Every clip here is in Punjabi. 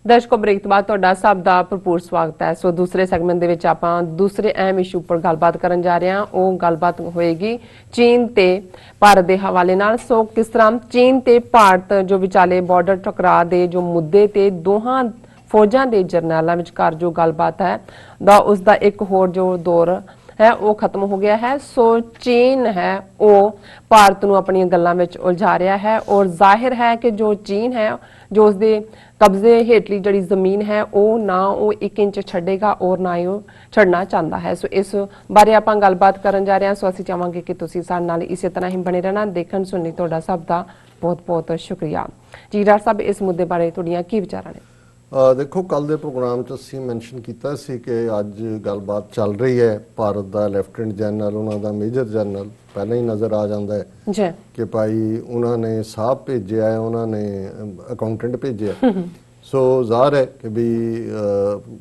दर्शकों ब्रेक तो बाद तुहाडा सब दा भरपूर स्वागत है। सो दूसरे सैगमेंट दे विच आपां दूसरे अहम इशू पर गलबात करन जा रहे हां। ओह गलबात होएगी चीन ते भारत दे हवाले नाल। सो किस तरह चीन ते भारत जो विचाले बॉर्डर टकराव दे जो मुद्दे ते दोहां फौजां दे जरनैलां विचकार जो गलबात है उसका एक होर जो दौर है वो खत्म हो गया है। सो चीन है वो भारत नूं अपनी गल्लां विच उलझा रहा है और जाहिर है कि जो चीन है जो उसके कब्जे हेठली जिहड़ी जमीन है वो ना वो 1 इंच छड्डेगा और ना ही वो छड्डना चाहता है। सो इस बारे आपां गलबात करन जा रहे हैं। सो असीं चाहांगे कि तुसीं साडे नाल इसे तरह ही बने रहना। देखण सुनने तुहाडा सब दा बहुत बहुत शुक्रिया जी। डॉक्टर साहब इस मुद्दे बारे तुहाडीआं की विचारां ने? देखो कल के प्रोग्राम असीं मैंशन किया कि अज गलबात चल रही है। भारत का लैफ्टिनेंट जनरल उन्होंने मेजर जनरल पहले ही नज़र आ जाता है कि भाई उन्होंने साहब भेजे है, उन्होंने अकाउंटेंट भेजे। सो ज़ाहिर है कि भी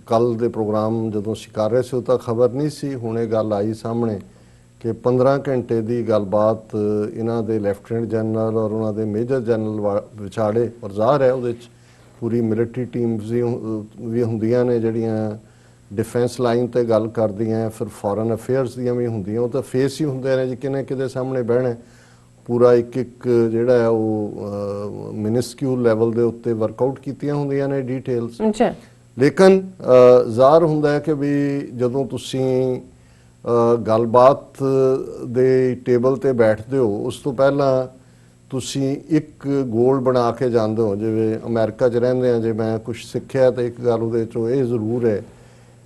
कल के प्रोग्राम जो कर रहे थे तो खबर नहीं सी। हुणे गल आई सामने कि 15 घंटे की गलबात इन्हों के लैफ्टिनेंट जनरल और उन्होंने मेजर जनरल विचाले। और ज़ाहिर है वो पूरी मिलिटरी टीम्स भी होंदियां ने जिहड़ियां डिफेंस लाइन ते गल करदियां, फिर फॉरन अफेयर्स दियां भी होंदियां। वो तो फेस ही होंदे ने जी किने किदे सामने बहना। पूरा एक एक जिहड़ा है वो मिनिस्क्यूल लैवल दे उत्ते वर्कआउट कीतियां होंदियां ने डिटेल्स। लेकिन ज़ाहिर हुंदा है कि भी जदों तुसीं गलबात दे टेबल ते बैठदे हो उस तो पहला तुसी एक गोल बना के जाते हो। जिवें अमेरिका च रहिंदे आ जे मैं कुछ सिक्ख्या तो एक गल उहदे चों ये जरूर है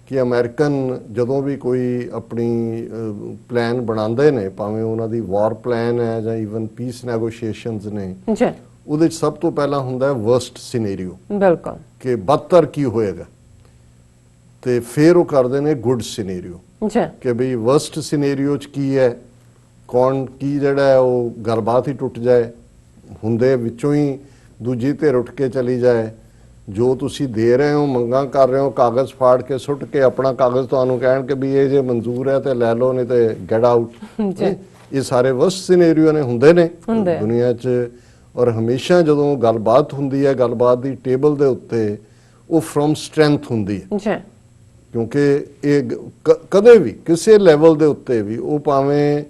कि अमेरिकन जदों भी कोई अपनी प्लान बनाते ने, भावें उन्होंने वॉर प्लान है या ईवन पीस नैगोशिएशनस ने, उहदे सब तो पहला हुंदा है वर्स्ट सिनेरियो। बिल्कुल कि बदतर की होएगा, तो फिर वो करते हैं गुड सिनेरियो कि बई वर्स्ट सिनेरियो च की है, कौन की जड़ा है वो गलबात ही टुट जाए, हुंदे विचों ही दूजी धिर उठ के चली जाए। जो तुसी दे रहे हो मंगा कर रहे हो कागज़ फाड़ के सुट के अपना कागज़ तुहानू कहण के भी ये जे मंजूर है तो लै लो नहीं तो गेट आउट। ये सारे वर्स्ट सिनेरियो ने हुंदे ने दुनिया च। और हमेशा जदों गलबात हुंदी है गलबात की टेबल के उत्ते वो फ्रॉम स्ट्रेंथ हुंदी है। क्योंकि ये कदे भी किसी लैवल के उत्ते भी वो भावें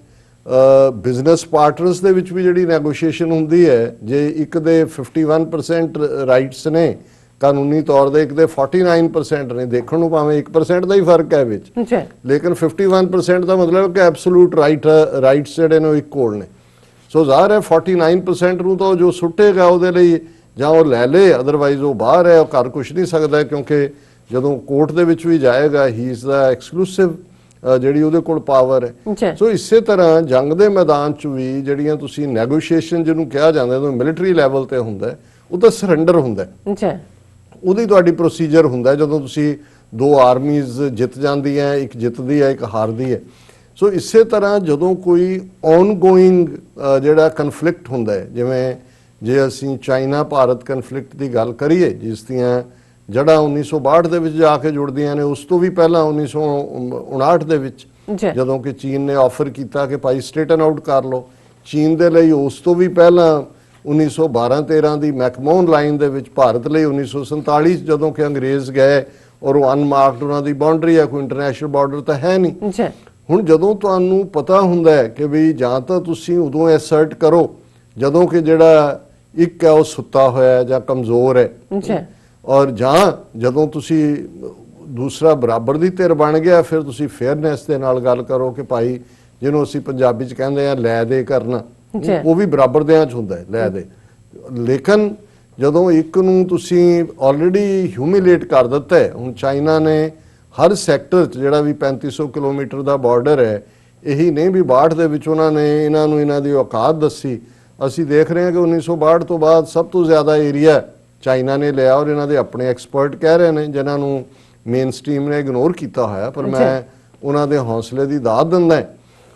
बिजनेस पार्टनर्स दे विच भी जिहड़ी नैगोशिएशन हुंदी है, जे एक दे 51% राइट्स ने कानूनी तौर पर, एक दे 49% ने। देखण नूं भावें 1% का ही फर्क है विच, लेकिन 51% का मतलब कि एब्सोलूट राइट्स जिहड़े ने इक्वल ने। सो ज़ाहिर है 49% नूं तो जो सुटेगा उहदे लई जां वो लै ले, अदरवाइज वो बाहर है, कर कुछ नहीं सकता। क्योंकि जदों कोर्ट दे विच भी जाएगा ही इज़ द एक्सक्लूसिव जिहड़ी उहदे कोल पावर है। सो इसे तरह जंग दे मैदान च भी जिहड़ियां तुसीं नैगोशिएशन जिहनूं कहा जांदा है मिलिटरी लैवल ते हुंदा है, वो तो सरैंडर हुंदा है। ਉਹਦੀ ਤੁਹਾਡੀ ਪ੍ਰੋਸੀਜਰ ਹੁੰਦਾ ਜਦੋਂ ਤੁਸੀਂ ਦੋ ਆਰਮੀਜ਼ ਜਿੱਤ ਜਾਂਦੀਆਂ, ਇੱਕ ਜਿੱਤਦੀ ਹੈ ਇੱਕ ਹਾਰਦੀ ਹੈ। ਸੋ ਇਸੇ ਤਰ੍ਹਾਂ ਜਦੋਂ ਕੋਈ ਔਨਗੋਇੰਗ ਜਿਹੜਾ ਕਨਫਲਿਕਟ ਹੁੰਦਾ ਹੈ, ਜਿਵੇਂ ਜੇ ਅਸੀਂ ਚਾਈਨਾ ਭਾਰਤ ਕਨਫਲਿਕਟ ਦੀ ਗੱਲ ਕਰੀਏ ਜਿਸ ਦੀਆਂ ਜੜ੍ਹਾਂ 1962 ਦੇ ਵਿੱਚ ਜਾ ਕੇ ਜੁੜਦੀਆਂ ਨੇ, ਉਸ ਤੋਂ ਵੀ ਪਹਿਲਾਂ 1959 ਦੇ ਵਿੱਚ ਜਦੋਂ ਕਿ ਚੀਨ ਨੇ ਆਫਰ ਕੀਤਾ ਕਿ ਭਾਈ ਸਟ੍ਰੇਟਨ ਆਊਟ ਕਰ ਲਓ। ਚੀਨ ਦੇ ਲਈ ਉਸ ਤੋਂ ਵੀ ਪਹਿਲਾਂ 1912-13 ਦੀ ਮੈਕਮੋਹਨ ਲਾਈਨ ਦੇ ਵਿੱਚ, ਭਾਰਤ ਲਈ 1947 ਜਦੋਂ ਕਿ ਅੰਗਰੇਜ਼ ਗਏ ਔਰ ਉਹ ਅਨਮਾਰਕਡ ਉਹਨਾਂ ਦੀ ਬਾਉਂਡਰੀ ਹੈ, ਕੋਈ ਇੰਟਰਨੈਸ਼ਨਲ ਬਾਰਡਰ ਤਾਂ ਹੈ ਨਹੀਂ। ਹੁਣ ਜਦੋਂ ਤੁਹਾਨੂੰ ਪਤਾ ਹੁੰਦਾ ਹੈ ਕਿ ਵੀ ਜਾਂ ਤਾਂ ਤੁਸੀਂ ਉਦੋਂ ਐਸਰਟ ਕਰੋ ਜਦੋਂ ਕਿ ਜਿਹੜਾ ਇੱਕ ਹੈ ਉਹ ਸੁੱਤਾ ਹੋਇਆ ਜਾਂ ਕਮਜ਼ੋਰ ਹੈ, ਔਰ ਜਾਂ ਜਦੋਂ ਤੁਸੀਂ ਦੂਸਰਾ ਬਰਾਬਰ ਦੀ ਧਿਰ ਬਣ ਗਿਆ ਫਿਰ ਤੁਸੀਂ ਫੇਅਰਨੈਸ ਦੇ ਨਾਲ ਗੱਲ ਕਰੋ ਕਿ ਭਾਈ ਜਿਹਨੂੰ ਅਸੀਂ ਪੰਜਾਬੀ 'ਚ ਕਹਿੰਦੇ ਆ ਲੈ ਦੇ ਕਰਨਾ, ਉਹ ਵੀ ਬਰਾਬਰ ਦਿਆਂ 'ਚ ਹੁੰਦਾ ਹੈ ਲੈ ਦੇ। ਲੇਕਿਨ ਜਦੋਂ ਇੱਕ ਨੂੰ ਤੁਸੀਂ ਆਲਰੇਡੀ ਹਿਊਮਿਲੇਟ ਕਰ ਦਿੱਤਾ ਹੈ, ਹੁਣ ਚਾਈਨਾ ਨੇ ਹਰ ਸੈਕਟਰ 'ਚ ਜਿਹੜਾ ਵੀ 3500 ਕਿਲੋਮੀਟਰ ਦਾ ਬਾਰਡਰ ਹੈ, ਇਹੀ ਨਹੀਂ ਵੀ 62 ਦੇ ਵਿੱਚ ਉਹਨਾਂ ਨੇ ਇਹਨਾਂ ਨੂੰ ਇਹਨਾਂ ਦੀ ਔਕਾਤ ਦੱਸੀ। ਅਸੀਂ ਦੇਖ ਰਹੇ ਹਾਂ ਕਿ 1962 ਤੋਂ ਬਾਅਦ ਸਭ ਤੋਂ ਜ਼ਿਆਦਾ ਏਰੀਆ ਚਾਈਨਾ ਨੇ ਲਿਆ ਔਰ ਇਹਨਾਂ ਦੇ ਆਪਣੇ ਐਕਸਪਰਟ ਕਹਿ ਰਹੇ ਨੇ ਜਿਨ੍ਹਾਂ ਨੂੰ ਮੇਨ ਸਟ੍ਰੀਮ ਨੇ ਇਗਨੋਰ ਕੀਤਾ ਹੋਇਆ। ਪਰ ਮੈਂ ਉਹਨਾਂ ਦੇ ਹੌਸਲੇ ਦੀ ਦਾਤ ਦਿੰਦਾ।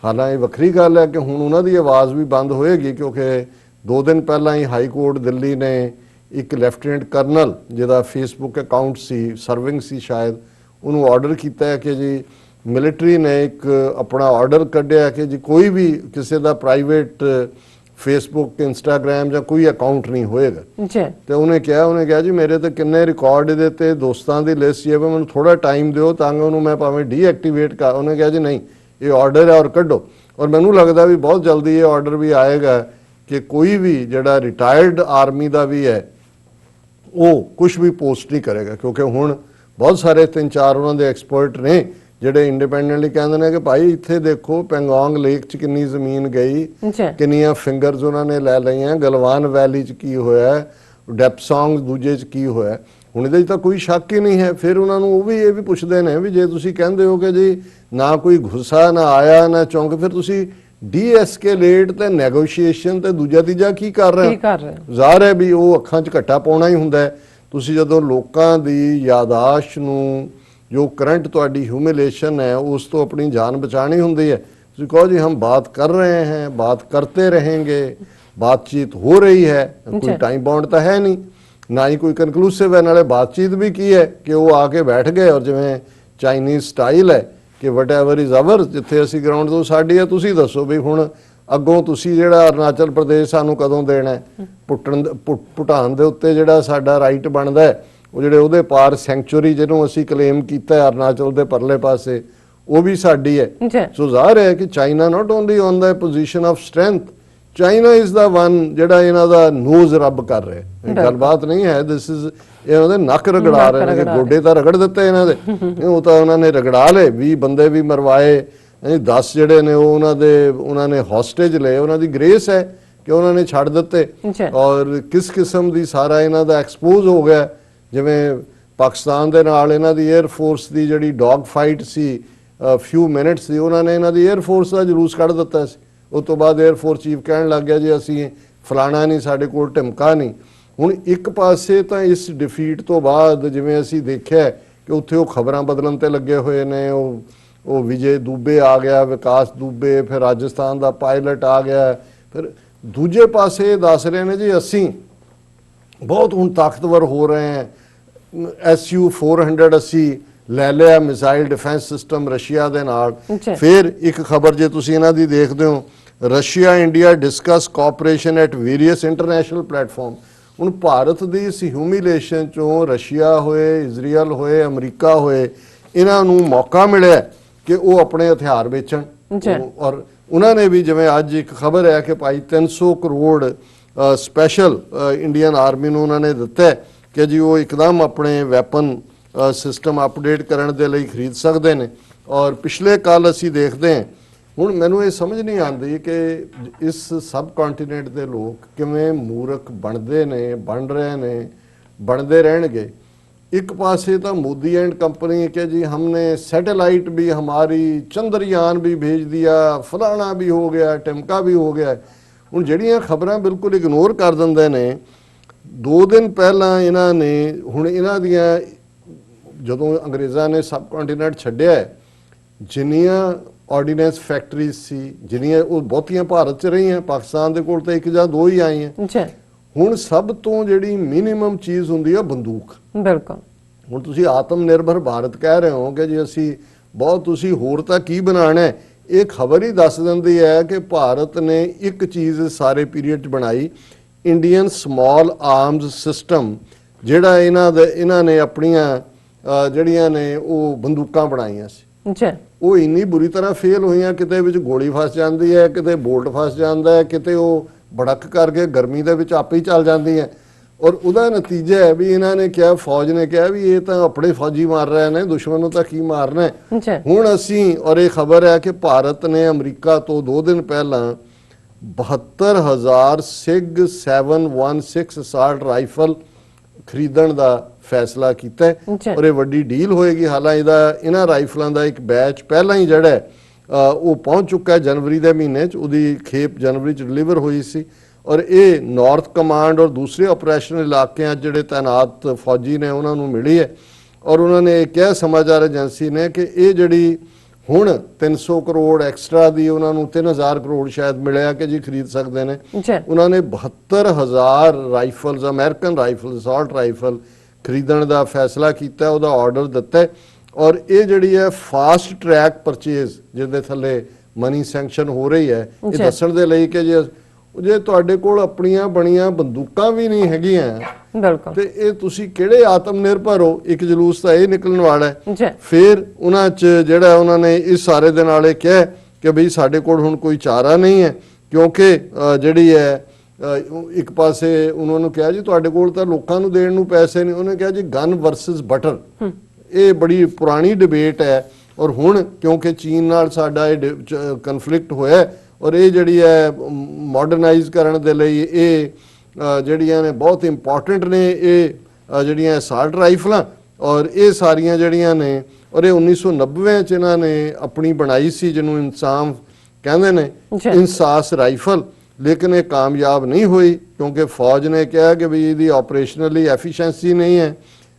ਹਾਲਾਂਕਿ ਵੱਖਰੀ ਗੱਲ ਹੈ ਕਿ ਹੁਣ ਉਹਨਾਂ ਦੀ ਆਵਾਜ਼ ਵੀ ਬੰਦ ਹੋਏਗੀ ਕਿਉਂਕਿ 2 ਦਿਨ ਪਹਿਲਾਂ ਹੀ ਹਾਈ ਕੋਰਟ ਦਿੱਲੀ ਨੇ ਇੱਕ ਲੈਫਟੀਨੈਂਟ ਕਰਨਲ ਜਿਹਦਾ ਫੇਸਬੁੱਕ ਅਕਾਊਂਟ ਸੀ, ਸਰਵਿੰਗ ਸੀ ਸ਼ਾਇਦ, ਉਹਨੂੰ ਆਰਡਰ ਕੀਤਾ ਹੈ ਕਿ ਜੀ ਮਿਲਟਰੀ ਨੇ ਇੱਕ ਆਪਣਾ ਆਰਡਰ ਕੱਢਿਆ ਕਿ ਜੀ ਕੋਈ ਵੀ ਕਿਸੇ ਦਾ ਪ੍ਰਾਈਵੇਟ ਫੇਸਬੁੱਕ ਇੰਸਟਾਗ੍ਰਾਮ ਜਾਂ ਕੋਈ ਅਕਾਊਂਟ ਨਹੀਂ ਹੋਏਗਾ। ਜੀ ਤੇ ਉਹਨੇ ਕਿਹਾ ਜੀ ਮੇਰੇ ਤੇ ਕਿੰਨੇ ਰਿਕਾਰਡ ਇਹਦੇ ਤੇ ਦੋਸਤਾਂ ਦੀ ਲਿਸਟ ਹੈ, ਮੈਨੂੰ ਥੋੜਾ ਟਾਈਮ ਦਿਓ ਤਾਂ ਕਿ ਉਹਨੂੰ ਮੈਂ ਭਾਵੇਂ ਡੀਐਕਟੀਵੇਟ ਕਰ। ਉਹਨੇ ਕਿਹਾ ਜੀ ਨਹੀਂ, ਇਹ ਆਰਡਰ ਹੈ ਔਰ ਕੱਢੋ। ਔਰ ਮੈਨੂੰ ਲੱਗਦਾ ਵੀ ਬਹੁਤ ਜਲਦੀ ਇਹ ਆਰਡਰ ਵੀ ਆਏਗਾ ਕਿ ਕੋਈ ਵੀ ਜਿਹੜਾ ਰਿਟਾਇਰਡ ਆਰਮੀ ਦਾ ਵੀ ਹੈ ਉਹ ਕੁਝ ਵੀ ਪੋਸਟ ਨਹੀਂ ਕਰੇਗਾ, ਕਿਉਂਕਿ ਹੁਣ ਬਹੁਤ ਸਾਰੇ 3-4 ਉਹਨਾਂ ਦੇ ਐਕਸਪਰਟ ਨੇ ਜਿਹੜੇ ਇੰਡੀਪੈਂਡੈਂਟਲੀ ਕਹਿੰਦੇ ਨੇ ਕਿ ਭਾਈ ਇੱਥੇ ਦੇਖੋ ਪੈਂਗੋਂਗ ਲੇਕ 'ਚ ਕਿੰਨੀ ਜ਼ਮੀਨ ਗਈ, ਜੀ ਕਿੰਨੀਆਂ ਫਿੰਗਰਸ ਉਹਨਾਂ ਨੇ ਲੈ ਲਈਆਂ, ਗਲਵਾਨ ਵੈਲੀ 'ਚ ਕੀ ਹੋਇਆ, ਡੈਪਸੋਂਗ ਦੂਜੇ 'ਚ ਕੀ ਹੋਇਆ। ਹੁਣ ਇਹਦੇ 'ਚ ਤਾਂ ਕੋਈ ਸ਼ੱਕ ਹੀ ਨਹੀਂ ਹੈ। ਫਿਰ ਉਹਨਾਂ ਨੂੰ ਇਹ ਵੀ ਪੁੱਛਦੇ ਨੇ ਵੀ ਜੇ ਤੁਸੀਂ ਕਹਿੰਦੇ ਹੋ ਕਿ ਜੀ ਨਾ ਕੋਈ ਗੁੱਸਾ ਨਾ ਆਇਆ ਨਾ ਚੌਂਕ, ਫਿਰ ਤੁਸੀਂ ਡੀਐਸਕੇਲੇਟ ਤੇ ਨੈਗੋਸ਼ੀਏਸ਼ਨ ਤੇ ਦੂਜਾ ਤੀਜਾ ਕੀ ਕਰ ਰਹੇ ਹੋ? ਜ਼ਾਹਰ ਹੈ ਵੀ ਉਹ ਅੱਖਾਂ 'ਚ ਘੱਟਾ ਪਾਉਣਾ ਹੀ ਹੁੰਦਾ ਹੈ। ਤੁਸੀਂ ਜਦੋਂ ਲੋਕਾਂ ਦੀ ਯਾਦਾਸ਼ਤ ਨੂੰ, ਜੋ ਕਰੰਟ ਤੁਹਾਡੀ ਹਿਊਮਿਲੇਸ਼ਨ ਹੈ, ਉਸ ਤੋਂ ਆਪਣੀ ਜਾਨ ਬਚਾਣੀ ਹੁੰਦੀ ਹੈ। ਤੁਸੀਂ ਕਹੋ ਜੀ ਹਮ ਬਾਤ ਕਰ ਰਹੇ हैं, बात करते रहेंगे, बातचीत हो रही है, कोई टाइम बाउंड ਤਾਂ ਹੈ ਨਹੀਂ, ਨਾ ਹੀ ਕੋਈ ਕਨਕਲੂਸਿਵ ਹੈ। ਨਾਲੇ ਬਾਤਚੀਤ ਵੀ ਕੀ ਹੈ ਕਿ ਉਹ ਆ ਕੇ ਬੈਠ ਗਏ ਔਰ ਜਿਵੇਂ ਚਾਈਨੀਜ਼ ਸਟਾਈਲ ਹੈ ਕਿ ਵਟਐਵਰ ਇਜ਼ ਆਵਰ, ਜਿੱਥੇ ਅਸੀਂ ਗਰਾਊਂਡ ਤੋਂ ਸਾਡੀ ਹੈ, ਤੁਸੀਂ ਦੱਸੋ ਵੀ ਹੁਣ ਅੱਗੋਂ ਤੁਸੀਂ ਜਿਹੜਾ ਅਰੁਣਾਚਲ ਪ੍ਰਦੇਸ਼ ਸਾਨੂੰ ਕਦੋਂ ਦੇਣਾ ਹੈ? ਭੂਟਾਨ ਦੇ ਉੱਤੇ ਜਿਹੜਾ ਸਾਡਾ ਰਾਈਟ ਬਣਦਾ ਹੈ, ਉਹ ਜਿਹੜੇ ਉਹਦੇ ਪਾਰ ਸੈਂਚੁਰੀ ਜਿਹਨੂੰ ਅਸੀਂ ਕਲੇਮ ਕੀਤਾ ਹੈ ਅਰੁਣਾਚਲ ਦੇ ਪਰਲੇ ਪਾਸੇ, ਉਹ ਵੀ ਸਾਡੀ ਹੈ। ਸੋ ਜ਼ਾਹਰ ਹੈ ਕਿ China not only on the position of strength, China is the one ਜਿਹੜਾ ਇਹਨਾਂ ਦਾ ਨੋਜ਼ ਰੱਬ ਕਰ ਰਿਹਾ। ਗੱਲਬਾਤ ਨਹੀਂ ਹੈ, ਦਿਸ ਇਜ਼ ਇਹਨਾਂ ਦੇ ਨੱਕ ਰਗੜਾ ਰਹੇ ਨੇ, ਗੋਡੇ ਤਾਂ ਰਗੜ ਦਿੱਤੇ ਇਹਨਾਂ ਦੇ, ਉਹ ਤਾਂ ਉਹਨਾਂ ਨੇ ਰਗੜਾ ਲਏ। 20 ਬੰਦੇ ਵੀ ਮਰਵਾਏ, 10 ਜਿਹੜੇ ਨੇ ਉਹ ਉਹਨਾਂ ਨੇ ਹੌਸਟੇਜ ਲਏ। ਉਹਨਾਂ ਦੀ ਗ੍ਰੇਸ ਹੈ ਕਿ ਉਹਨਾਂ ਨੇ ਛੱਡ ਦਿੱਤੇ। ਔਰ ਕਿਸ ਕਿਸਮ ਦੀ ਸਾਰਾ ਇਹਨਾਂ ਦਾ ਐਕਸਪੋਜ਼ ਹੋ ਗਿਆ। ਜਿਵੇਂ ਪਾਕਿਸਤਾਨ ਦੇ ਨਾਲ ਇਹਨਾਂ ਦੀ 에ਅਰ ਫੋਰਸ ਦੀ ਜਿਹੜੀ ਡੌਗ ਫਾਈਟ ਸੀ ਫਿਊ ਮਿੰਟਸ ਦੀ, ਉਹਨਾਂ ਨੇ ਇਹਨਾਂ ਦੀ 에ਅਰ ਫੋਰਸ ਦਾ ਜਲੂਸ ਕੱਢ ਦਿੱਤਾ ਸੀ। ਉਸ ਤੋਂ ਬਾਅਦ 에ਅਰ ਫੋਰਸ ਚੀਫ ਕਹਿਣ ਲੱਗ ਗਿਆ ਜੀ ਅਸੀਂ ਫਲਾਣਾ ਨਹੀਂ, ਸਾਡੇ ਕੋਲ ਢਿਮਕਾ ਨਹੀਂ। ਹੁਣ ਇੱਕ ਪਾਸੇ ਤਾਂ ਇਸ ਡਿਫੀਟ ਤੋਂ ਬਾਅਦ ਜਿਵੇਂ ਅਸੀਂ ਦੇਖਿਆ ਕਿ ਉੱਥੇ ਉਹ ਖਬਰਾਂ ਬਦਲਣ ਤੇ ਲੱਗੇ ਹੋਏ ਨੇ, ਉਹ ਵਿਜੇ ਦੂਬੇ ਆ ਗਿਆ, ਵਿਕਾਸ ਦੂਬੇ, ਫਿਰ ਰਾਜਸਥਾਨ ਦਾ ਪਾਇਲਟ ਆ ਗਿਆ। ਫਿਰ ਦੂਜੇ ਪਾਸੇ ਦੱਸ ਰਹੇ ਨੇ ਜੀ ਅਸੀਂ ਬਹੁਤ ਹੁਣ ਤਾਕਤਵਰ ਹੋ ਰਹੇ ਹਾਂ, SU-400 ਅਸੀਂ ਲੈ ਲਿਆ ਮਿਸਾਈਲ ਡਿਫੈਂਸ ਸਿਸਟਮ ਰਸ਼ੀਆ ਦੇ ਨਾਲ। ਫਿਰ ਇੱਕ ਖਬਰ ਜੇ ਤੁਸੀਂ ਇਹਨਾਂ ਦੀ ਦੇਖਦੇ ਹੋ, Russia India discuss cooperation at various international platform. ਹੁਣ ਭਾਰਤ ਦੀ ਇਸ ਹਿਊਮਿਲੇਸ਼ਨ ਚੋਂ ਰਸ਼ੀਆ ਹੋਏ, ਇਜ਼ਰਾਈਲ ਹੋਏ, ਅਮਰੀਕਾ ਹੋਏ, ਇਹਨਾਂ ਨੂੰ ਮੌਕਾ ਮਿਲਿਆ ਕਿ ਉਹ ਆਪਣੇ ਹਥਿਆਰ ਵੇਚਣ। ਔਰ ਉਹਨਾਂ ਨੇ ਵੀ ਜਿਵੇਂ ਅੱਜ ਇੱਕ ਖਬਰ ਹੈ ਕਿ ਭਾਈ 300 ਕਰੋੜ ਸਪੈਸ਼ਲ ਇੰਡੀਅਨ ਆਰਮੀ ਨੂੰ ਉਹਨਾਂ ਨੇ ਦਿੱਤਾ ਕਿ ਜੀ ਉਹ ਇੱਕਦਮ ਆਪਣੇ ਵੈਪਨ ਸਿਸਟਮ ਅਪਡੇਟ ਕਰਨ ਦੇ ਲਈ ਖਰੀਦ ਸਕਦੇ ਨੇ। ਔਰ ਪਿਛਲੇ ਕੱਲ ਅਸੀਂ ਦੇਖਦੇ ਹਾਂ, ਹੁਣ ਮੈਨੂੰ ਇਹ ਸਮਝ ਨਹੀਂ ਆਉਂਦੀ ਕਿ ਇਸ ਸਬ ਕੰਟੀਨੈਂਟ ਦੇ ਲੋਕ ਕਿਵੇਂ ਮੂਰਖ ਬਣਦੇ ਨੇ, ਬਣ ਰਹੇ ਨੇ, ਬਣਦੇ ਰਹਿਣਗੇ। एक पासे तो मोदी एंड कंपनी के जी हमने सैटेलाइट भी हमारी चंद्रयान भी भेज दिया, फलाना भी हो गया, टिमका भी हो गया। ਹੁਣ ਜਿਹੜੀਆਂ ਖਬਰਾਂ ਬਿਲਕੁਲ ਇਗਨੋਰ ਕਰ ਦਿੰਦੇ ਨੇ। 2 ਦਿਨ ਪਹਿਲਾਂ ਇਹਨਾਂ ਨੇ ਹੁਣ ਇਹਨਾਂ ਦੀਆਂ ਜਦੋਂ ਅੰਗਰੇਜ਼ਾਂ ਨੇ ਸਬ ਕੰਟੀਨੈਂਟ ਛੱਡਿਆ, ਜਿੰਨੀਆਂ ਆਰਡੀਨੈਂਸ ਫੈਕਟਰੀਜ਼ ਸੀ, ਜਿੰਨੀਆਂ ਉਹ ਬਹੁਤੀਆਂ ਭਾਰਤ 'ਚ ਰਹੀਆਂ, ਪਾਕਿਸਤਾਨ ਦੇ ਕੋਲ ਤਾਂ 1 ਜਾਂ 2 ਹੀ ਆਈਆਂ। ਹੁਣ ਸਭ ਤੋਂ ਜਿਹੜੀ ਮਿਨੀਮਮ ਚੀਜ਼ ਹੁੰਦੀ ਆ ਬੰਦੂਕ। ਬਿਲਕੁਲ। ਹੁਣ ਤੁਸੀਂ ਆਤਮ ਨਿਰਭਰ ਭਾਰਤ ਕਹਿ ਰਹੇ ਹੋ ਕਿ ਜੀ ਅਸੀਂ ਬਹੁਤ, ਤੁਸੀਂ ਹੋਰ ਤਾਂ ਕੀ ਬਣਾਉਣਾ ਹੈ। ਇਹ ਖਬਰ ਹੀ ਦੱਸ ਦਿੰਦੀ ਹੈ ਕਿ ਭਾਰਤ ਨੇ ਇੱਕ ਚੀਜ਼ ਸਾਰੇ ਪੀਰੀਅਡ 'ਚ ਬਣਾਈ, ਇੰਡੀਅਨ ਸਮਾਲ ਆਰਮਸ ਸਿਸਟਮ, ਜਿਹੜਾ ਇਹਨਾਂ ਨੇ ਆਪਣੀਆਂ ਜਿਹੜੀਆਂ ਨੇ ਉਹ ਬੰਦੂਕਾਂ ਬਣਾਈਆਂ ਸੀ। ਉਹ ਇੰਨੀ ਬੁਰੀ ਤਰ੍ਹਾਂ ਫੇਲ ਹੋਈਆਂ, ਕਿਤੇ ਵਿੱਚ ਗੋਲੀ ਫਸ ਜਾਂਦੀ ਹੈ, ਕਿਤੇ ਬੋਲਟ ਫਸ ਜਾਂਦਾ ਹੈ, ਕਿਤੇ ਉਹ ਭੜਕ ਕਰਕੇ ਗਰਮੀ ਦੇ ਵਿੱਚ ਆਪੇ ਹੀ ਚੱਲ ਜਾਂਦੀ ਹੈ। ਔਰ ਉਹਦਾ ਨਤੀਜਾ ਹੈ ਵੀ ਇਹਨਾਂ ਨੇ ਕਿਹਾ, ਫੌਜ ਨੇ ਕਿਹਾ ਵੀ ਇਹ ਤਾਂ ਆਪਣੇ ਫੌਜੀ ਮਾਰ ਰਹੇ ਨੇ, ਦੁਸ਼ਮਣ ਨੂੰ ਤਾਂ ਕੀ ਮਾਰਨਾ ਹੈ। ਹੁਣ ਅਸੀਂ, ਔਰ ਇਹ ਖਬਰ ਹੈ ਕਿ ਭਾਰਤ ਨੇ ਅਮਰੀਕਾ ਤੋਂ 2 ਦਿਨ ਪਹਿਲਾਂ 72,000 ਸਿਗ 716 ਅਸਾਲਟ ਰਾਈਫਲ ਖਰੀਦਣ ਦਾ ਫੈਸਲਾ ਕੀਤਾ ਹੈ। ਔਰ ਇਹ ਵੱਡੀ ਡੀਲ ਹੋਏਗੀ। ਹਾਲਾਂਕਿ ਇਹਨਾਂ ਰਾਈਫਲਾਂ ਦਾ ਇੱਕ ਬੈਚ ਪਹਿਲਾਂ ਹੀ ਜਿਹੜਾ ਉਹ ਪਹੁੰਚ ਚੁੱਕਾ ਹੈ ਜਨਵਰੀ ਦੇ ਮਹੀਨੇ 'ਚ, ਉਹਦੀ ਖੇਪ ਜਨਵਰੀ 'ਚ ਡਿਲੀਵਰ ਹੋਈ ਸੀ। ਔਰ ਇਹ ਨਾਰਥ ਕਮਾਂਡ ਔਰ ਦੂਸਰੇ ਆਪਰੇਸ਼ਨਲ ਇਲਾਕਿਆਂ ਜਿਹੜੇ ਤਾਇਨਾਤ ਫੌਜੀ ਨੇ ਉਹਨਾਂ ਨੂੰ ਮਿਲੀ ਹੈ। ਔਰ ਉਹਨਾਂ ਨੇ ਇਹ ਕਿਹਾ ਸਮਾਚਾਰ ਏਜੰਸੀ ਨੇ ਕਿ ਇਹ ਜਿਹੜੀ ਹੁਣ 300 ਕਰੋੜ ਐਕਸਟਰਾ ਦੀ ਉਹਨਾਂ ਨੂੰ 3000 ਕਰੋੜ ਸ਼ਾਇਦ ਮਿਲਿਆ ਕਿ ਜੀ ਖਰੀਦ ਸਕਦੇ ਨੇ। ਉਹਨਾਂ ਨੇ 72,000 rifles, American rifle, assault rifle ਖਰੀਦਣ ਦਾ ਫੈਸਲਾ ਕੀਤਾ, ਉਹਦਾ ਆਰਡਰ ਦਿੱਤਾ। ਔਰ ਇਹ ਜਿਹੜੀ ਹੈ ਫਾਸਟ ਟਰੈਕ ਪਰਚੇਜ਼ ਜਿਹਦੇ ਥੱਲੇ ਮਨੀ ਸੈਂਕਸ਼ਨ ਹੋ ਰਹੀ ਹੈ, ਇਹ ਦੱਸਣ ਦੇ ਲਈ ਕਿ ਜੇ ਜੇ ਤੁਹਾਡੇ ਕੋਲ ਆਪਣੀਆਂ ਬਣੀਆਂ ਬੰਦੂਕਾਂ ਵੀ ਨਹੀਂ ਹੈਗੀਆਂ ਬਿਲਕੁਲ ਤੇ ਇਹ ਤੁਸੀਂ ਕਿਹੜੇ ਆਤਮ ਨਿਰਭਰ ਹੋ। ਇੱਕ ਜਲੂਸ ਤਾਂ ਇਹ ਨਿਕਲਣ ਵਾਲਾ ਹੈ। ਜੀ ਫਿਰ ਉਹਨਾਂ 'ਚ ਜਿਹੜਾ ਉਹਨਾਂ ਨੇ ਇਸ ਸਾਰੇ ਦੇ ਨਾਲ ਇਹ ਕਿਹਾ ਕਿ ਬਈ ਸਾਡੇ ਕੋਲ ਹੁਣ ਕੋਈ ਚਾਰਾ ਨਹੀਂ ਹੈ, ਕਿਉਂਕਿ ਜਿਹੜੀ ਹੈ ਇੱਕ ਪਾਸੇ ਉਹਨਾਂ ਨੂੰ ਕਿਹਾ ਜੀ ਤੁਹਾਡੇ ਕੋਲ ਤਾਂ ਲੋਕਾਂ ਨੂੰ ਦੇਣ ਨੂੰ ਪੈਸੇ ਨਹੀਂ, ਉਹਨੇ ਕਿਹਾ ਜੀ ਗਨ ਵਰਸਸ ਬਟਰ। ਇਹ ਬੜੀ ਪੁਰਾਣੀ ਡਿਬੇਟ ਹੈ ਔਰ ਹੁਣ ਕਿਉਂਕਿ ਚੀਨ ਨਾਲ ਸਾਡਾ ਇਹ ਕਨਫਲਿਕਟ ਹੋਇਆ ਔਰ ਇਹ ਜਿਹੜੀ ਹੈ ਮਾਡਰਨਾਈਜ਼ ਕਰਨ ਦੇ ਲਈ ਇਹ ਜਿਹੜੀਆਂ ਨੇ ਬਹੁਤ ਇੰਪੋਰਟੈਂਟ ਨੇ ਇਹ ਜਿਹੜੀਆਂ ਅਸਾਲਟ ਰਾਈਫਲਾਂ ਔਰ ਇਹ ਸਾਰੀਆਂ ਜਿਹੜੀਆਂ ਨੇ ਔਰ ਇਹ 1990 ਚ ਇਹਨਾਂ ਨੇ ਆਪਣੀ ਬਣਾਈ ਸੀ ਜਿਹਨੂੰ ਇਨਸਾਮ ਕਹਿੰਦੇ ਨੇ, ਇਨਸਾਸ ਰਾਈਫਲ। ਲੇਕਿਨ ਇਹ ਕਾਮਯਾਬ ਨਹੀਂ ਹੋਈ ਕਿਉਂਕਿ ਫੌਜ ਨੇ ਕਿਹਾ ਕਿ ਵੀ ਇਹਦੀ ਆਪਰੇਸ਼ਨਲੀ ਐਫੀਸ਼ੀਐਂਸੀ ਨਹੀਂ ਹੈ,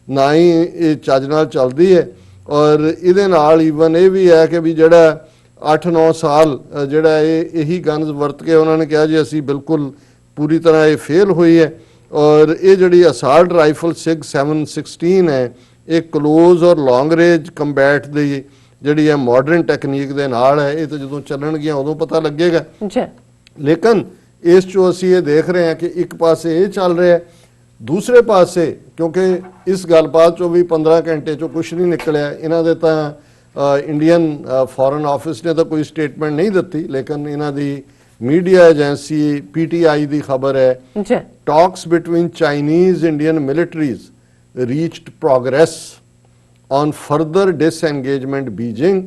ਨਾ ਹੀ ਇਹ ਚੱਜ ਨਾਲ ਚੱਲਦੀ ਹੈ। ਔਰ ਇਹਦੇ ਨਾਲ ਈਵਨ ਇਹ ਵੀ ਹੈ ਕਿ ਵੀ ਜਿਹੜਾ 8-9 ਸਾਲ ਜਿਹੜਾ ਇਹੀ ਗਨਸ ਵਰਤ ਕੇ ਉਹਨਾਂ ਨੇ ਕਿਹਾ ਜੀ ਅਸੀਂ ਬਿਲਕੁਲ ਪੂਰੀ ਤਰ੍ਹਾਂ ਇਹ ਫੇਲ ਹੋਈ ਹੈ। ਔਰ ਇਹ ਜਿਹੜੀ ਅਸਾਲਟ ਰਾਈਫਲ SIG 716 ਹੈ ਇਹ ਕਲੋਜ਼ ਔਰ ਲੌਂਗ ਰੇਂਜ ਕੰਬੈਟ ਦੀ ਜਿਹੜੀ ਹੈ ਮਾਡਰਨ ਟੈਕਨੀਕ ਦੇ ਨਾਲ ਹੈ। ਇਹ ਤਾਂ ਜਦੋਂ ਚੱਲਣਗੀਆਂ ਉਦੋਂ ਪਤਾ ਲੱਗੇਗਾ। ਲੇਕਿਨ ਇਸ 'ਚੋਂ ਅਸੀਂ ਇਹ ਦੇਖ ਰਹੇ ਹਾਂ ਕਿ ਇੱਕ ਪਾਸੇ ਇਹ ਚੱਲ ਰਿਹਾ, ਦੂਸਰੇ ਪਾਸੇ ਕਿਉਂਕਿ ਇਸ ਗੱਲਬਾਤ 'ਚੋਂ ਵੀ 15 ਘੰਟੇ 'ਚੋਂ ਕੁਝ ਨਹੀਂ ਨਿਕਲਿਆ। ਇਹਨਾਂ ਦੇ ਤਾਂ ਇੰਡੀਅਨ ਫੋਰਨ ਆਫਿਸ ਨੇ ਤਾਂ ਕੋਈ ਸਟੇਟਮੈਂਟ ਨਹੀਂ ਦਿੱਤੀ, ਲੇਕਿਨ ਇਹਨਾਂ ਦੀ ਮੀਡੀਆ ਏਜੰਸੀ PTI ਦੀ ਖਬਰ ਹੈ talks between Chinese Indian militaries reached progress on further disengagement Beijing.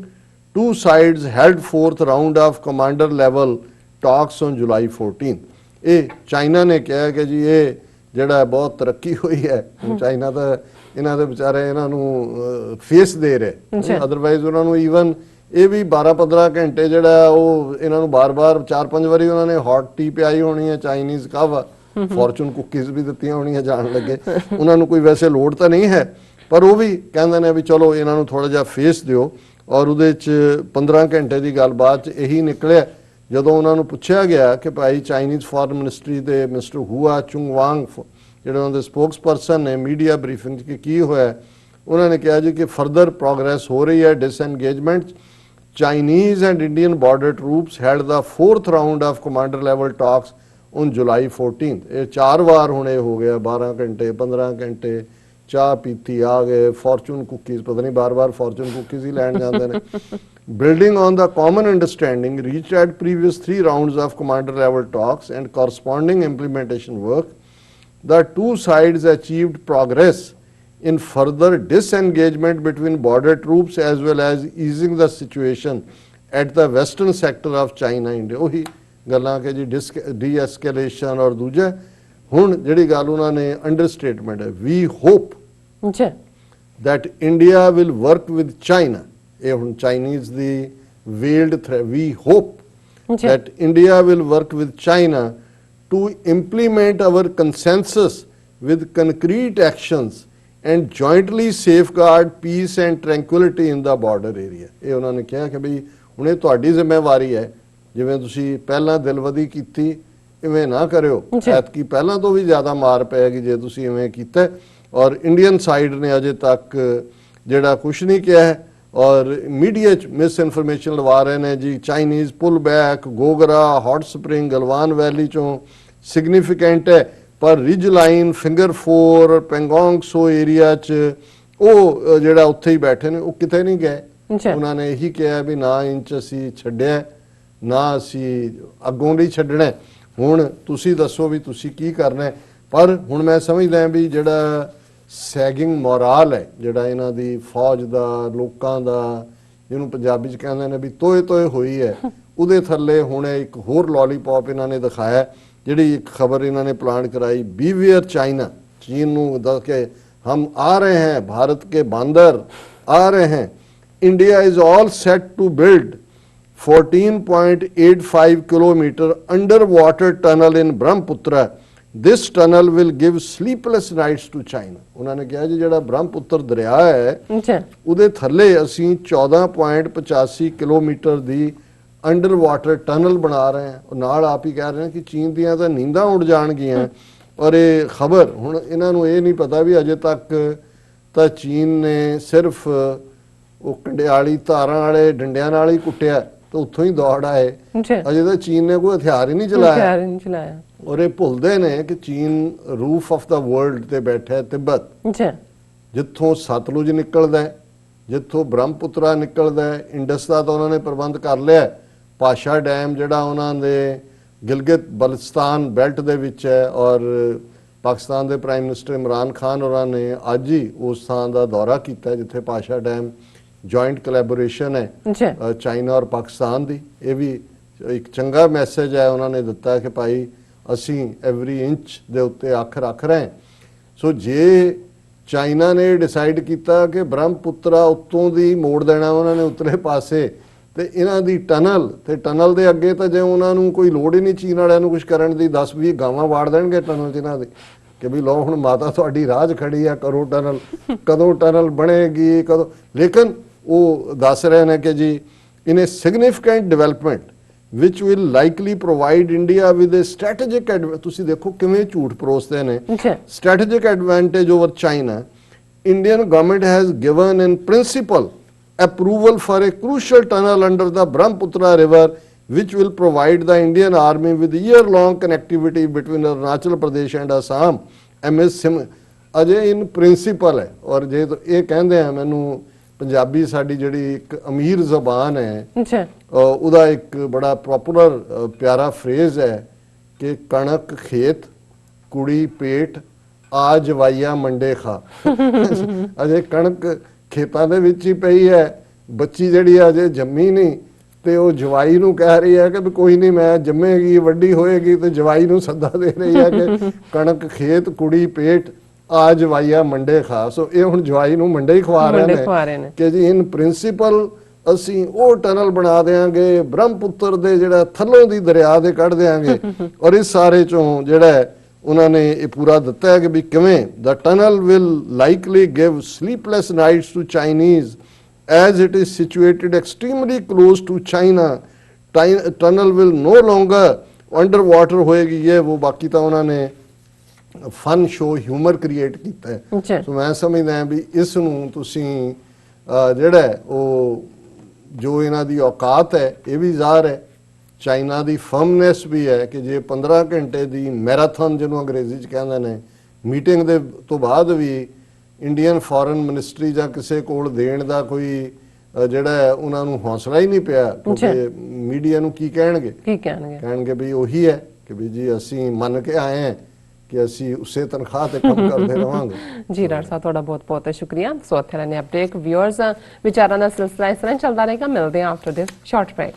Two sides held fourth round of commander level talks on July 14. ਇਹ ਚਾਈਨਾ ਨੇ ਕਿਹਾ ਕਿ ਜੀ ਇਹ ਜਿਹੜਾ ਬਹੁਤ ਤਰੱਕੀ ਹੋਈ ਹੈ। ਚਾਈਨਾ ਤਾਂ ਇਹਨਾਂ ਦੇ ਵਿਚਾਰੇ ਇਹਨਾਂ ਨੂੰ ਫੇਸ ਦੇ ਰਹੇ, ਅਦਰਵਾਈਜ਼ ਉਹਨਾਂ ਨੂੰ ਈਵਨ ਇਹ ਵੀ 12-15 ਘੰਟੇ ਜਿਹੜਾ ਉਹ ਇਹਨਾਂ ਨੂੰ ਬਾਰ-ਬਾਰ 4-5 ਵਾਰੀ ਉਹਨਾਂ ਨੇ ਹੌਟ ਟੀ ਪਿਆਈ ਹੋਣੀ ਹੈ, ਚਾਈਨੀਜ਼ ਕਾਵਾ ਫੋਰਚੂਨ ਕੁੱਕੀਜ਼ ਵੀ ਦਿੱਤੀਆਂ ਹੋਣੀਆਂ ਜਾਣ ਲੱਗੇ। ਉਹਨਾਂ ਨੂੰ ਕੋਈ ਵੈਸੇ ਲੋੜ ਤਾਂ ਨਹੀਂ ਹੈ, ਪਰ ਉਹ ਵੀ ਕਹਿੰਦੇ ਨੇ ਵੀ ਚਲੋ ਇਹਨਾਂ ਨੂੰ ਥੋੜਾ ਜਿਹਾ ਫੇਸ ਦਿਓ। ਔਰ ਉਹਦੇ 'ਚ 15 ਘੰਟੇ ਦੀ ਗੱਲਬਾਤ 'ਚ ਇਹੀ ਨਿਕਲਿਆ ਜਦੋਂ ਉਹਨਾਂ ਨੂੰ ਪੁੱਛਿਆ ਗਿਆ ਕਿ ਭਾਈ ਚਾਈਨੀਜ਼ ਫੋਰਨ ਮਿਨਿਸਟਰੀ ਦੇ ਮਿਸਟਰ ਹੁਆ ਚੁੰਗਵਾਂਗ ਜਿਹੜੇ ਉਹਨਾਂ ਦੇ ਸਪੋਕਸਪਰਸਨ ਨੇ ਮੀਡੀਆ ਬਰੀਫਿੰਗ 'ਚ ਕਿ ਕੀ ਹੋਇਆ, ਉਹਨਾਂ ਨੇ ਕਿਹਾ ਜੀ ਕਿ ਫਰਦਰ ਪ੍ਰੋਗਰੈਸ ਹੋ ਰਹੀ ਹੈ disengagement. Chinese and Indian border troops held the 4th round of commander level talks on July 14th। ਇਹ 4 ਵਾਰ ਹੁਣ ਇਹ ਹੋ ਗਿਆ, 12 ਘੰਟੇ 15 ਘੰਟੇ ਚਾਹ ਪੀਤੀ ਆ ਗਏ, ਫੋਰਚੂਨ ਕੁੱਕੀਜ਼ ਪਤਾ ਨਹੀਂ ਬਾਰ-ਬਾਰ ਫੋਰਚੂਨ ਕੁੱਕੀਜ਼ ਹੀ ਲੈਣ ਜਾਂਦੇ ਨੇ। Building on the common understanding reached at previous 3 rounds of commander level talks and corresponding implementation work, the two sides achieved progress in further disengagement between border troops as well as easing the situation at the western sector of China India। ਉਹੀ ਗੱਲਾਂ ਕਿ ਜੀ ਡੀ-ਐਸਕੇਲੇਸ਼ਨ ਔਰ ਦੂਜਾ ਹੁਣ ਜਿਹੜੀ ਗੱਲ ਉਹਨਾਂ ਨੇ ਅੰਡਰਸਟੇਟਮੈਂਟ ਹੈ we hope that India will work with China। ਇਹ ਹੁਣ ਚਾਈਨੀਜ਼ ਦੀ veiled threat, we hope that India will work with China to implement our consensus with concrete actions and jointly safeguard peace and tranquility in the border area। ਇਹ ਉਹਨਾਂ ਨੇ ਕਿਹਾ ਕਿ ਬਈ ਹੁਣ ਇਹ ਤੁਹਾਡੀ ਜ਼ਿੰਮੇਵਾਰੀ ਹੈ, ਜਿਵੇਂ ਤੁਸੀਂ ਪਹਿਲਾਂ ਦਿਲਵਦੀ ਕੀਤੀ ਇਵੇਂ ਨਾ ਕਰਿਓ, ਐਤਕੀ ਪਹਿਲਾਂ ਤੋਂ ਵੀ ਜ਼ਿਆਦਾ ਮਾਰ ਪਏਗੀ ਜੇ ਤੁਸੀਂ ਇਵੇਂ ਕੀਤਾ। ਔਰ ਇੰਡੀਅਨ ਸਾਈਡ ਨੇ ਅਜੇ ਤੱਕ ਜਿਹੜਾ ਕੁਝ ਨਹੀਂ ਕਿਹਾ ਹੈ ਔਰ ਮੀਡੀਆ 'ਚ ਮਿਸ ਇਨਫੋਰਮੇਸ਼ਨ ਲਵਾ ਰਹੇ ਨੇ ਜੀ ਚਾਈਨੀਜ਼ ਪੁੱਲ ਬੈਕ ਗੋਗਰਾ ਹੌਟ ਸਪਰਿੰਗ ਗਲਵਾਨ ਵੈਲੀ 'ਚੋਂ ਸਿਗਨੀਫਿਕੈਂਟ ਹੈ, ਪਰ ਰਿਜ ਲਾਈਨ ਫਿੰਗਰ 4 ਪੈਂਗੋਂਗ ਸੋ ਏਰੀਆ 'ਚ ਉਹ ਜਿਹੜਾ ਉੱਥੇ ਹੀ ਬੈਠੇ ਨੇ ਉਹ ਕਿਤੇ ਨਹੀਂ ਗਏ। ਉਹਨਾਂ ਨੇ ਇਹੀ ਕਿਹਾ ਵੀ ਨਾ ਇੰਚ ਅਸੀਂ ਛੱਡਿਆ ਨਾ ਅਸੀਂ ਅੱਗੋਂ ਨਹੀਂ ਛੱਡਣਾ, ਹੁਣ ਤੁਸੀਂ ਦੱਸੋ ਵੀ ਤੁਸੀਂ ਕੀ ਕਰਨਾ ਹੈ। ਪਰ ਹੁਣ ਮੈਂ ਸਮਝਦਾ ਵੀ ਜਿਹੜਾ ਸੈਗਿੰਗ ਮੋਰਾਲ ਹੈ ਜਿਹੜਾ ਇਹਨਾਂ ਦੀ ਫੌਜ ਦਾ ਲੋਕਾਂ ਦਾ, ਜਿਹਨੂੰ ਪੰਜਾਬੀ 'ਚ ਕਹਿੰਦੇ ਨੇ ਵੀ ਤੋਏ ਤੋਏ ਹੋਈ ਹੈ, ਉਹਦੇ ਥੱਲੇ ਹੁਣ ਇੱਕ ਹੋਰ ਲੋਲੀਪੌਪ ਇਹਨਾਂ ਨੇ ਦਿਖਾਇਆ। ਜਿਹੜੀ ਇੱਕ ਖਬਰ ਇਹਨਾਂ ਨੇ ਪਲਾਨ कराई, बीवियर ਚਾਈਨਾ, चीन ਨੂੰ ਦੱਸ ਕੇ हम आ रहे हैं, भारत के बांदर आ रहे हैं, India is all set to build 14.85 kilometer underwater tunnel in Brahmaputra। This tunnel will give sleepless nights to China। ਉਹਨਾਂ ਨੇ ਕਿਹਾ ਜੀ ਜਿਹੜਾ ਬ੍ਰਹਮਪੁੱਤਰ ਦਰਿਆ ਹੈ ਉਹਦੇ ਥੱਲੇ ਅਸੀਂ 14.85 ਕਿਲੋਮੀਟਰ ਦੀ ਅੰਡਰ ਵਾਟਰ ਟਨਲ ਬਣਾ ਰਹੇ ਹਾਂ। ਨਾਲ ਆਪ ਹੀ ਕਹਿ ਰਹੇ ਨੇ ਕਿ ਚੀਨ ਦੀਆਂ ਤਾਂ ਨੀਂਦਾਂ ਉੱਡ ਜਾਣਗੀਆਂ। ਔਰ ਇਹ ਖਬਰ ਹੁਣ ਇਹਨਾਂ ਨੂੰ ਇਹ ਨਹੀਂ ਪਤਾ ਵੀ ਅਜੇ ਤੱਕ ਤਾਂ ਚੀਨ ਨੇ ਸਿਰਫ ਉਹ ਕੰਡਿਆਲੀ ਧਾਰਾਂ ਵਾਲੇ ਡੰਡਿਆਂ ਨਾਲ ਹੀ ਕੁੱਟਿਆ, ਤਾਂ ਉੱਥੋਂ ਹੀ ਦੌੜ ਆਏ। ਜੀ ਅਜੇ ਤਾਂ ਚੀਨ ਨੇ ਕੋਈ ਹਥਿਆਰ ਹੀ ਨਹੀਂ ਚਲਾਇਆ ਹਥਿਆਰ ਨਹੀਂ ਚਲਾਇਆ। ਔਰ ਇਹ ਭੁੱਲਦੇ ਨੇ ਕਿ ਚੀਨ ਰੂਫ ਆਫ ਦਾ ਵਰਲਡ ਤੇ ਬੈਠਾ ਹੈ, ਤਿੱਬਤ, ਜੀ ਜਿੱਥੋਂ ਸਤਲੁਜ ਨਿਕਲਦਾ ਹੈ, ਜਿੱਥੋਂ ਬ੍ਰਹਮਪੁੱਤਰਾ ਨਿਕਲਦਾ ਹੈ। ਇੰਡਸ ਦਾ ਤਾਂ ਉਹਨਾਂ ਨੇ ਪ੍ਰਬੰਧ ਕਰ ਲਿਆ ਹੈ। ਪਾਸ਼ਾ ਡੈਮ ਜਿਹੜਾ ਉਹਨਾਂ ਦੇ ਗਿਲਗਿਤ ਬਲਟਿਸਤਾਨ ਬੈਲਟ ਦੇ ਵਿੱਚ ਹੈ, ਔਰ ਪਾਕਿਸਤਾਨ ਦੇ ਪ੍ਰਾਈਮ ਮਿਨਿਸਟਰ ਇਮਰਾਨ ਖਾਨ ਹੋਰਾਂ ਨੇ ਅੱਜ ਹੀ ਉਸ ਥਾਂ ਦਾ ਦੌਰਾ ਕੀਤਾ ਜਿੱਥੇ ਪਾਸ਼ਾ ਡੈਮ ਜੁਆਇੰਟ ਕੋਲੈਬੋਰੇਸ਼ਨ ਹੈ ਜੀ ਚਾਈਨਾ ਔਰ ਪਾਕਿਸਤਾਨ ਦੀ। ਇਹ ਵੀ ਇੱਕ ਚੰਗਾ ਮੈਸੇਜ ਹੈ ਉਹਨਾਂ ਨੇ ਦਿੱਤਾ ਕਿ ਭਾਈ ਅਸੀਂ ਐਵਰੀ ਇੰਚ ਦੇ ਉੱਤੇ ਅੱਖ ਰੱਖ ਰਹੇ ਹਾਂ। ਸੋ ਜੇ ਚਾਈਨਾ ਨੇ ਡਿਸਾਈਡ ਕੀਤਾ ਕਿ ਬ੍ਰਹਮਪੁੱਤਰਾ ਉੱਤੋਂ ਦੀ ਮੋੜ ਦੇਣਾ ਉਹਨਾਂ ਨੇ ਉਤਲੇ ਪਾਸੇ, ਤੇ ਇਹਨਾਂ ਦੀ ਟਨਲ ਤੇ ਟਨਲ ਦੇ ਅੱਗੇ ਤਾਂ ਜੇ ਉਹਨਾਂ ਨੂੰ ਕੋਈ ਲੋੜ ਹੀ ਨਹੀਂ ਚੀਨ ਵਾਲਿਆਂ ਨੂੰ ਕੁਝ ਕਰਨ ਦੀ, 10-20 ਗਾਵਾਂ ਵਾੜ ਦੇਣਗੇ ਟਨਲ 'ਚ ਇਹਨਾਂ ਦੇ ਕਿ ਵੀ ਲਓ ਹੁਣ ਮਾਤਾ ਤੁਹਾਡੀ ਰਾਜ ਖੜੀ ਆ, ਕਰੋ ਟਨਲ। ਕਦੋਂ ਟਨਲ ਬਣੇਗੀ, ਕਦੋਂ? ਲੇਕਿਨ ਉਹ ਦੱਸ ਰਹੇ ਨੇ ਕਿ ਜੀ in a significant development which will likely provide India with a strategic ਤੁਸੀਂ ਦੇਖੋ ਕਿਵੇਂ ਝੂਠ ਪਰੋਸਦੇ ਨੇ। strategic advantage over China. Indian government has given in principle approval for a crucial tunnel under the Brahmaputra river which will provide the Indian army with year-long connectivity between Arunachal Pradesh and Assam. Ajay in principal ਹੈ। ਔਰ ਜੇ ਇਹ ਕਹਿੰਦੇ ਆ, ਮੈਨੂੰ ਪੰਜਾਬੀ ਸਾਡੀ ਜਿਹੜੀ ਇੱਕ ਅਮੀਰ ਜ਼ਬਾਨ ਹੈ ਉਹਦਾ ਇੱਕ ਬੜਾ ਪਪੂਲਰ ਪਿਆਰਾ ਫਰੇਜ਼ ਹੈ ਕਿ ਕਣਕ ਖੇਤ ਕੁੜੀ ਪੇਟ ਆ ਜਵਾਈਆ ਮੰਡੇ ਖਾ। ਅਜੇ ਕਣਕ ਖੇਤਾਂ ਦੇ ਵਿੱਚ ਹੀ ਪਈ ਹੈ, ਬੱਚੀ ਜਿਹੜੀ ਅਜੇ ਜੰਮੀ ਨਹੀਂ, ਤੇ ਉਹ ਜਵਾਈ ਨੂੰ ਕਹਿ ਰਹੀ ਹੈ ਕਿ ਵੀ ਕੋਈ ਨਹੀਂ ਮੈਂ ਜੰਮੇਗੀ ਵੱਡੀ ਹੋਏਗੀ, ਤੇ ਜਵਾਈ ਨੂੰ ਸੱਦਾ ਦੇ ਰਹੀ ਹੈ ਕਿ ਕਣਕ ਖੇਤ ਕੁੜੀ ਪੇਟ ਆ ਜਵਾਈਆ ਮੰਡੇ ਖਾ। ਸੋ ਇਹ ਹੁਣ ਜਵਾਈ ਨੂੰ ਮੰਡੇ ਹੀ ਖਵਾ ਰਹੇ ਨੇ ਕਿ ਜੀ ਇਨ ਪ੍ਰਿੰਸੀਪਲ ਅਸੀਂ ਉਹ ਟਨਲ ਬਣਾ ਦੇਾਂਗੇ ਬ੍ਰਹਮਪੁੱਤਰ ਦੇ ਜਿਹੜਾ ਥੱਲੋਂ ਦੀ ਦਰਿਆ ਦੇ ਕੱਢ ਦੇਾਂਗੇ। ਔਰ ਇਸ ਸਾਰੇ ਚੋਂ ਜਿਹੜਾ ਉਹਨਾਂ ਨੇ ਇਹ ਪੂਰਾ ਦਿੱਤਾ ਹੈ ਕਿ ਵੀ ਕਿਵੇਂ the tunnel will likely give sleepless nights to Chinese as it is situated extremely close to China. Tunnel will no longer underwater ਹੋਏਗੀ। ਇਹ ਉਹ ਬਾਕੀ ਤਾਂ ਉਹਨਾਂ ਨੇ ਫਨ ਸ਼ੋ ਹਿਊਮਰ ਕ੍ਰੀਏਟ ਕੀਤਾ ਹੈ। ਸੋ ਮੈਂ ਸਮਝਦਾ ਵੀ ਇਸ ਨੂੰ ਤੁਸੀਂ ਜਿਹੜਾ ਉਹ ਜੋ ਇਹਨਾਂ ਦੀ ਔਕਾਤ ਹੈ ਇਹ ਵੀ ਜ਼ਾਹਰ ਹੈ, ਚਾਈਨਾ ਦੀ ਫਰਮਨੈਸ ਵੀ ਹੈ ਕਿ ਜੇ 15 ਘੰਟੇ ਦੀ ਮੈਰਾਥਨ ਜਿਹਨੂੰ ਅੰਗਰੇਜ਼ੀ 'ਚ ਕਹਿੰਦੇ ਨੇ ਮੀਟਿੰਗ ਦੇ ਤੋਂ ਬਾਅਦ ਵੀ ਇੰਡੀਅਨ ਫੋਰਨ ਮਿਨਿਸਟਰੀ ਜਾਂ ਕਿਸੇ ਕੋਲ ਦੇਣ ਦਾ ਕੋਈ ਜਿਹੜਾ ਉਹਨਾਂ ਨੂੰ ਹੌਸਲਾ ਹੀ ਨਹੀਂ ਪਿਆ, ਕਿਉਂਕਿ ਮੀਡੀਆ ਨੂੰ ਕੀ ਕਹਿਣਗੇ ਵੀ ਉਹੀ ਹੈ ਕਿ ਵੀ ਜੀ ਅਸੀਂ ਮੰਨ ਕੇ ਆਏ ਹਾਂ ਕਿ ਅਸੀਂ ਉਸੇ ਤਨਖਾਹ ਤੇ ਕੰਮ ਕਰਦੇ ਰਵਾਂਗੇ। ਜੀ ਡਾਕਟਰ ਸਾਹਿਬ ਤੁਹਾਡਾ ਬਹੁਤ ਬਹੁਤ ਸ਼ੁਕਰੀਆ। ਸੋ ਇੱਥੇ ਨੇ ਅਪਡੇਟ ਵਿਊਅਰਸ ਵਿਚਾਰਾਂ ਦਾ ਸਿਲਸਿਲਾ ਇਸ ਤਰ੍ਹਾਂ ਚੱਲਦਾ ਰਹੇਗਾ। ਮਿਲਦੇ ਹਾਂ ਆਫਟਰ ਦਿਸ ਸ਼ਾਰਟ ਬ੍ਰੇਕ।